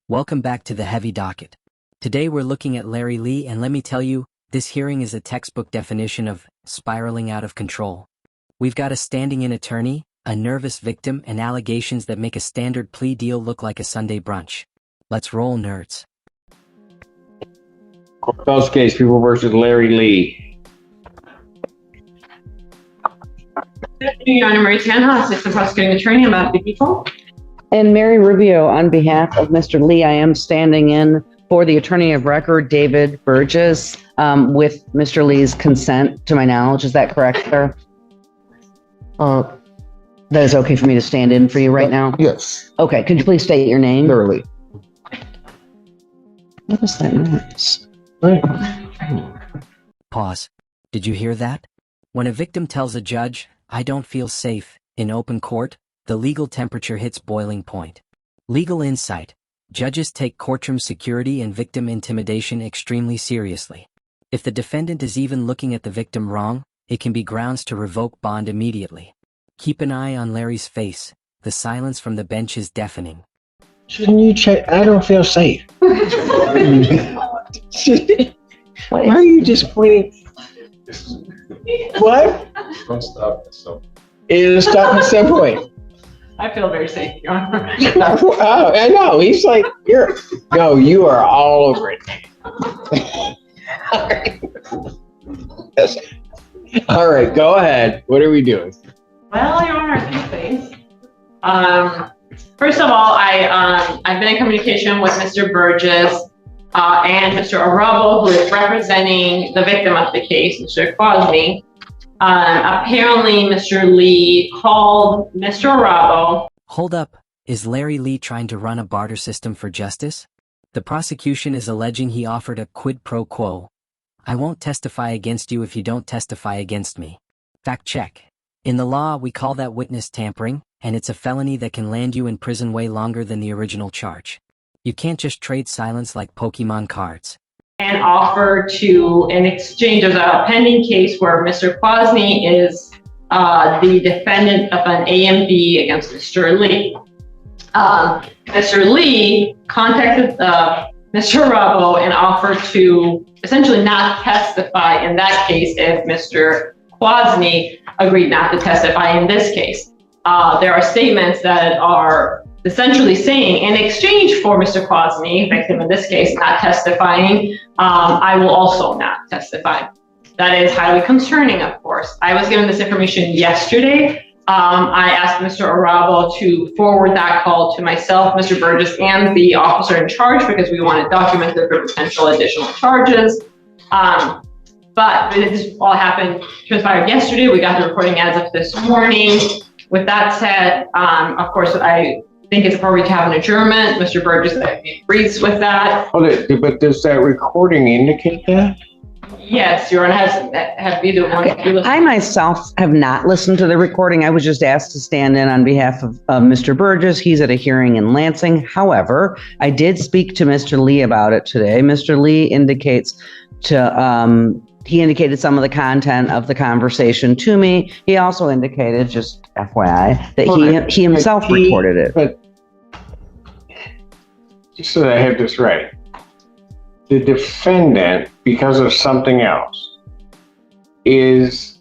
Welcome back to the Heavy Docket. Today we're looking at Larry Lee, and let me tell you, this hearing is a textbook definition of spiraling out of control. We've got a standing-in attorney, a nervous victim, and allegations that make a standard plea deal look like a Sunday brunch. Let's roll, nerds. Courthouse case, People versus Larry Lee. Your Honor, Mary Tanha, Assistant Prosecuting Attorney, I'm about the people. And Mary Rubio, on behalf of Mr. Lee, I am standing in for the attorney of record, David Burgess, with Mr. Lee's consent, to my knowledge. Is that correct, sir? That is okay for me to stand in for you right now? Yes. Okay, could you please state your name? Thoroughly. What is that noise? Pause. Did you hear that? When a victim tells a judge, "I don't feel safe," in open court, the legal temperature hits boiling point. Legal insight. Judges take courtroom security and victim intimidation extremely seriously. If the defendant is even looking at the victim wrong, it can be grounds to revoke bond immediately. Keep an eye on Larry's face. The silence from the bench is deafening. Shouldn't you check? I don't feel safe. Why are you just pointing? What? Don't stop at some. It'll stop at some point. I feel very safe, Your Honor. Wow, I know. He's like, you are all over it. Yes. All right, go ahead. What are we doing? Well, Your Honor, a few things. First of all, I've been in communication with Mr. Burgess and Mr. Arabo, who is representing the victim of the case, Mr. Quasny. Apparently, Mr. Lee called Mr. Arabo. Hold up. Is Larry Lee trying to run a barter system for justice? The prosecution is alleging he offered a quid pro quo. "I won't testify against you if you don't testify against me." Fact check. In the law, we call that witness tampering, and it's a felony that can land you in prison way longer than the original charge. You can't just trade silence like Pokemon cards. And offer to, in exchange of a pending case where Mr. Quasny is the defendant of an AMD against Mr. Lee. Mr. Lee contacted Mr. Arabo and offered to essentially not testify in that case if Mr. Quasny agreed not to testify in this case. There are statements that are essentially saying, in exchange for Mr. Quasny, victim in this case, not testifying, I will also not testify. That is highly concerning, of course. I was given this information yesterday. I asked Mr. Arabo to forward that call to myself, Mr. Burgess, and the officer in charge because we want it documented for potential additional charges. But this all transpired yesterday. We got the recording as of this morning. With that said, of course, I think it's appropriate to have an adjournment. Mr. Burgess agrees with that. But does that recording indicate that? Yes, Your Honor. Have either one of you listened? I myself have not listened to the recording. I was just asked to stand in on behalf of Mr. Burgess. He's at a hearing in Lansing. However, I did speak to Mr. Lee about it today. Mr. Lee indicated some of the content of the conversation to me. He also indicated, just FYI, that he himself recorded it. But just so that I have this right, the defendant, because of something else, is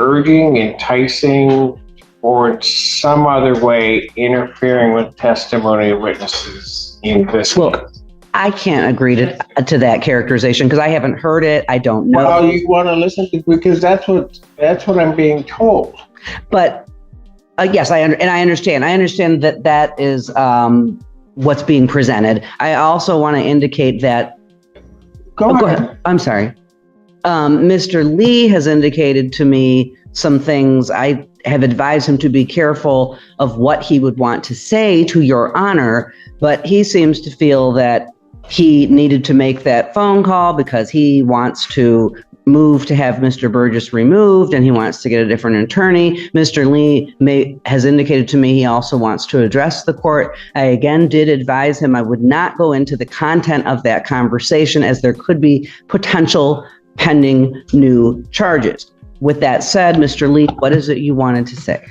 urging, enticing, or in some other way interfering with testimony of witnesses in this case. I can't agree to that characterization because I haven't heard it. I don't know. Well, you want to listen to, because that's what I'm being told. But yes, I understand. I understand that is what's being presented. I also want to indicate that. Go ahead. I'm sorry. Mr. Lee has indicated to me some things. I have advised him to be careful of what he would want to say to Your Honor, but he seems to feel that he needed to make that phone call because he wants to move to have Mr. Burgess removed and he wants to get a different attorney. Mr. Lee has indicated to me he also wants to address the court. I again did advise him I would not go into the content of that conversation as there could be potential pending new charges. With that said, Mr. Lee, what is it you wanted to say?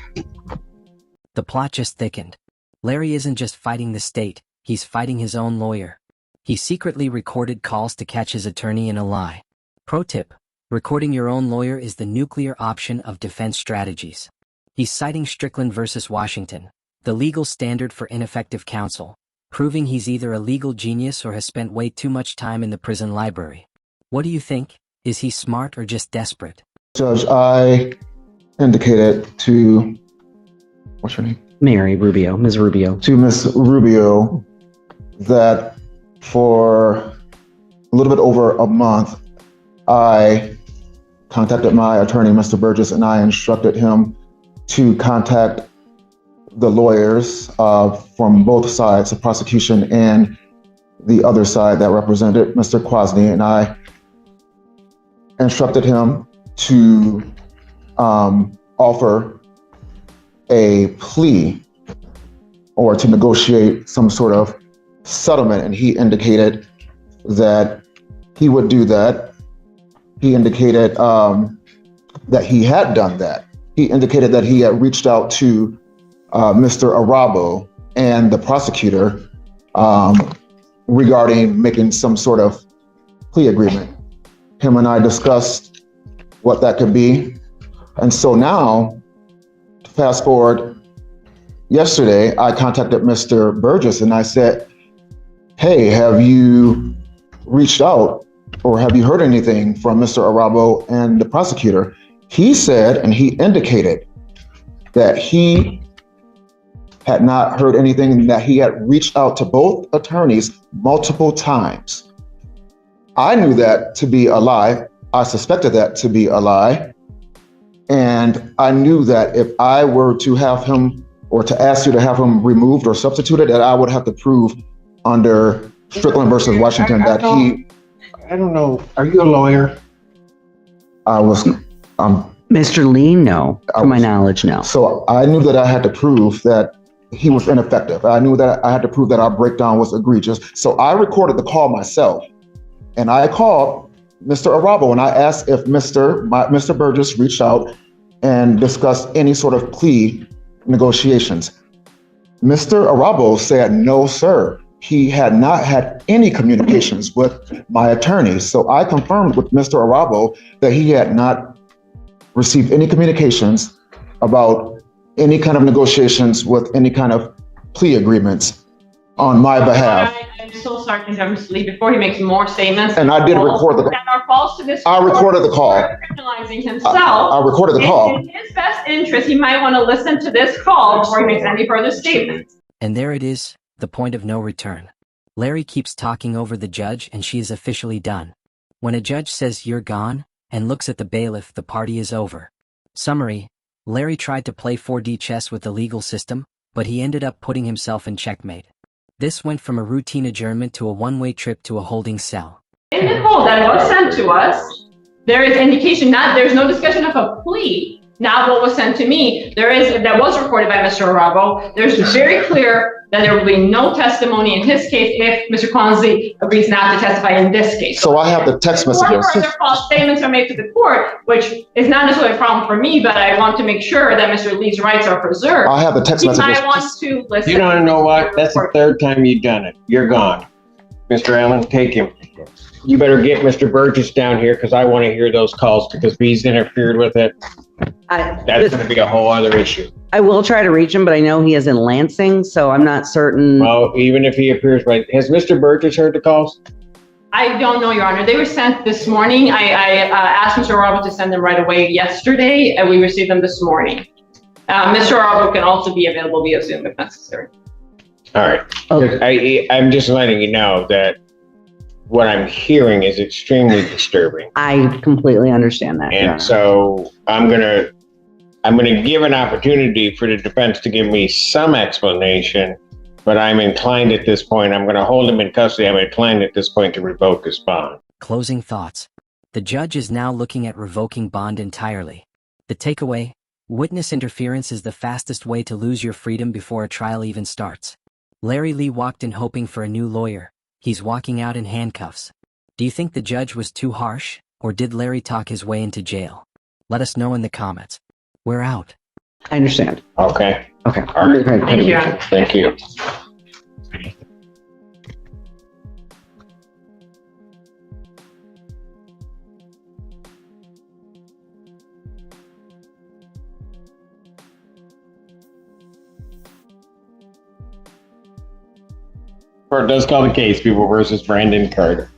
The plot just thickened. Larry isn't just fighting the state, he's fighting his own lawyer. He secretly recorded calls to catch his attorney in a lie. Pro tip: recording your own lawyer is the nuclear option of defense strategies. He's citing Strickland versus Washington, the legal standard for ineffective counsel, proving he's either a legal genius or has spent way too much time in the prison library. What do you think? Is he smart or just desperate? Judge, I indicated to, what's her name? Ms. Rubio. To Ms. Rubio that for a little bit over a month, I contacted my attorney, Mr. Burgess, and I instructed him to contact the lawyers from both sides, the prosecution and the other side that represented Mr. Kwasny, and I instructed him to offer a plea or to negotiate some sort of settlement, and he indicated that he would do that. He indicated that he had done that. He indicated that he had reached out to Mr. Arabo and the prosecutor regarding making some sort of plea agreement. Him and I discussed what that could be. And so now, fast forward, yesterday, I contacted Mr. Burgess and I said, hey, have you reached out or have you heard anything from Mr. Arabo and the prosecutor? He said, and he indicated that he had not heard anything and that he had reached out to both attorneys multiple times. I knew that to be a lie. I suspected that to be a lie. And I knew that if I were to have him or to ask you to have him removed or substituted, that I would have to prove under Strickland versus Washington that he... I don't know. Are you a lawyer? I was... Mr. Lee, no. To my knowledge, no. So I knew that I had to prove that he was ineffective. I knew that I had to prove that our breakdown was egregious. So I recorded the call myself. And I called Mr. Arabo and I asked if Mr. Burgess reached out and discussed any sort of plea negotiations. Mr. Arabo said, no, sir. He had not had any communications with my attorney. So I confirmed with Mr. Arabo that he had not received any communications about any kind of negotiations with any kind of plea agreements on my behalf. I'm so sorry to interrupt Mr. Lee before he makes more statements. And I did record the call. And our calls to this. I recorded the call. Criminalizing himself. I recorded the call. In his best interest, he might want to listen to this call before he makes any further statements. And there it is, the point of no return. Larry keeps talking over the judge and she is officially done. When a judge says you're gone and looks at the bailiff, the party is over. Summary: Larry tried to play 4D chess with the legal system, but he ended up putting himself in checkmate. This went from a routine adjournment to a one-way trip to a holding cell. In the call that was sent to us, there is indication there's no discussion of a plea. Now what was sent to me, that was recorded by Mr. Arabo. There's very clear that there will be no testimony in his case if Mr. Kwasny agrees not to testify in this case. So I have the text messages. Further false statements are made to the court, which is not necessarily a problem for me, but I want to make sure that Mr. Lee's rights are preserved. I have the text messages. I want to listen. You don't know what? That's the third time you've done it. You're gone. Mr. Allen, take him. You better get Mr. Burgess down here because I want to hear those calls because if he's interfered with it, that's going to be a whole other issue. I will try to reach him, but I know he is in Lansing, so I'm not certain. Well, even if he appears right, has Mr. Burgess heard the calls? I don't know, Your Honor. They were sent this morning. I asked Mr. Arabo to send them right away yesterday, and we received them this morning. Mr. Arabo can also be available via Zoom if necessary. All right. Okay. I'm just letting you know that what I'm hearing is extremely disturbing. I completely understand that. And so I'm gonna give an opportunity for the defense to give me some explanation, but I'm inclined at this point, I'm gonna hold him in custody. I'm inclined at this point to revoke his bond. Closing thoughts. The judge is now looking at revoking bond entirely. The takeaway: witness interference is the fastest way to lose your freedom before a trial even starts. Larry Lee walked in hoping for a new lawyer. He's walking out in handcuffs. Do you think the judge was too harsh, or did Larry talk his way into jail? Let us know in the comments. We're out. I understand. Okay. Okay. All right. Thank you. Thank you. Court does call the case, People versus Brandon Carter.